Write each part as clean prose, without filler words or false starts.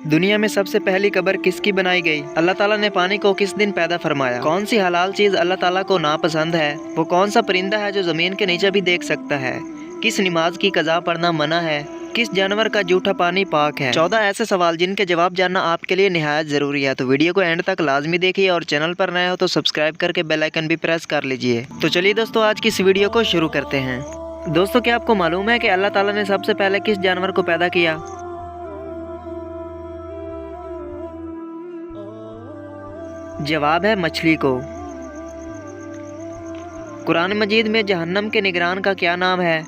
दुनिया में सबसे पहली कब्र किसकी बनाई गई? अल्लाह ताला ने पानी को किस दिन पैदा फरमाया? कौन सी हलाल चीज अल्लाह ताला को नापसंद है? वो कौन सा परिंदा है जो जमीन के नीचे भी देख सकता है? किस नमाज की कज़ा पढ़ना मना है? किस जानवर का जूठा पानी पाक है? 14 ऐसे सवाल जिनके जवाब जानना आपके लिए निहायत ज़रूरी है। तो वीडियो को एंड तक लाजमी देखिए और चैनल पर नए हो तो सब्सक्राइब करके बेल आइकन भी प्रेस कर लीजिए। तो चलिए दोस्तों, आज की इस वीडियो को शुरू करते हैं। दोस्तों, क्या आपको मालूम है कि अल्लाह ताला ने सबसे पहले किस जानवर को पैदा किया? जवाब है मछली को। कुरान मजीद में जहन्नम के निगरान का क्या नाम है?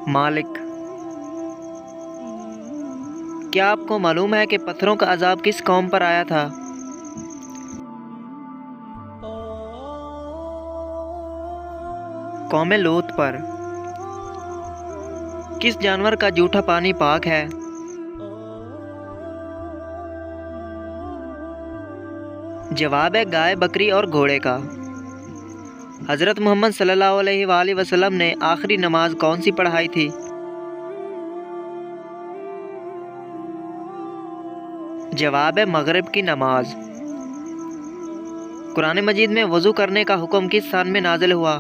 मालिक। क्या आपको मालूम है कि पत्थरों का अजाब किस कौम पर आया था? कौम लूत पर। किस जानवर का जूठा पानी पाक है? जवाब है गाय, बकरी और घोड़े का। हज़रत मोहम्मद सल्लल्लाहु अलैहि वसल्लम ने आखिरी नमाज कौन सी पढ़ाई थी? जवाब है मगरिब की नमाज। कुरान मजीद में वज़ू करने का हुक्म किस सन में नाजिल हुआ?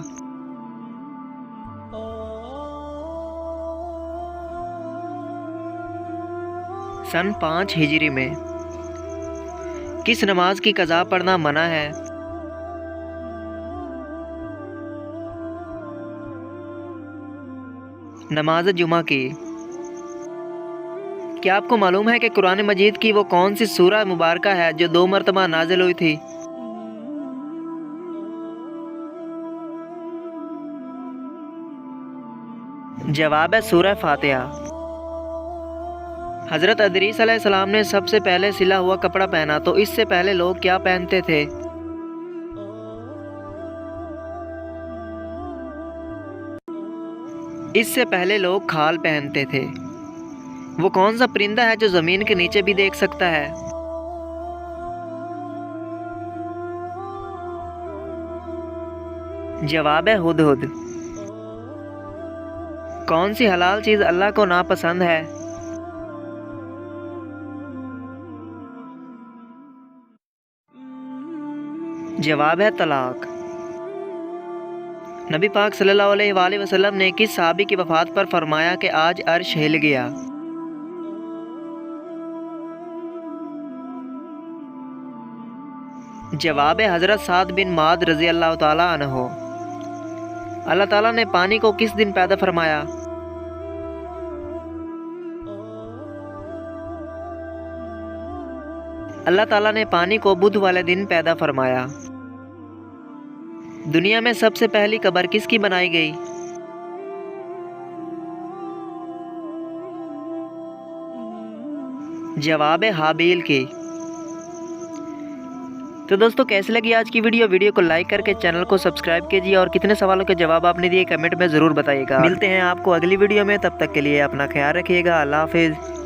सन 5 हिजरी में। किस नमाज की कज़ा पढ़ना मना है? नमाज जुमा की। क्या आपको मालूम है कि कुरान मजीद की वो कौन सी सूरह मुबारका है जो 2 मरतबा नाजिल हुई थी? जवाब है सूरह फातिहा। हज़रत अदरीस अलैहिस्सलाम ने सबसे पहले सिला हुआ कपड़ा पहना, तो इससे पहले लोग क्या पहनते थे? इससे पहले लोग खाल पहनते थे। वो कौन सा परिंदा है जो ज़मीन के नीचे भी देख सकता है? जवाब है हुदहुद। कौन सी हलाल चीज़ अल्लाह को नापसंद है? जवाब है तलाक। नबी पाक सल्लल्लाहु अलैहि वसल्लम ने किस सहाबी की वफ़ात पर फरमाया कि आज अर्श हिल गया? जवाब है हज़रत साद बिन माद रज़ी अल्लाह ताला अन्हो। अल्लाह ताला ने पानी को किस दिन पैदा फरमाया? अल्लाह ताला ने पानी को बुध वाले दिन पैदा फरमाया। दुनिया में सबसे पहली कब्र किसकी बनाई गई? जवाब है हाबील की। तो दोस्तों, कैसी लगी आज की वीडियो को लाइक करके चैनल को सब्सक्राइब कीजिए और कितने सवालों के जवाब आपने दिए कमेंट में ज़रूर बताइएगा। मिलते हैं आपको अगली वीडियो में, तब तक के लिए अपना ख्याल रखिएगा। अल्लाह हाफिज़।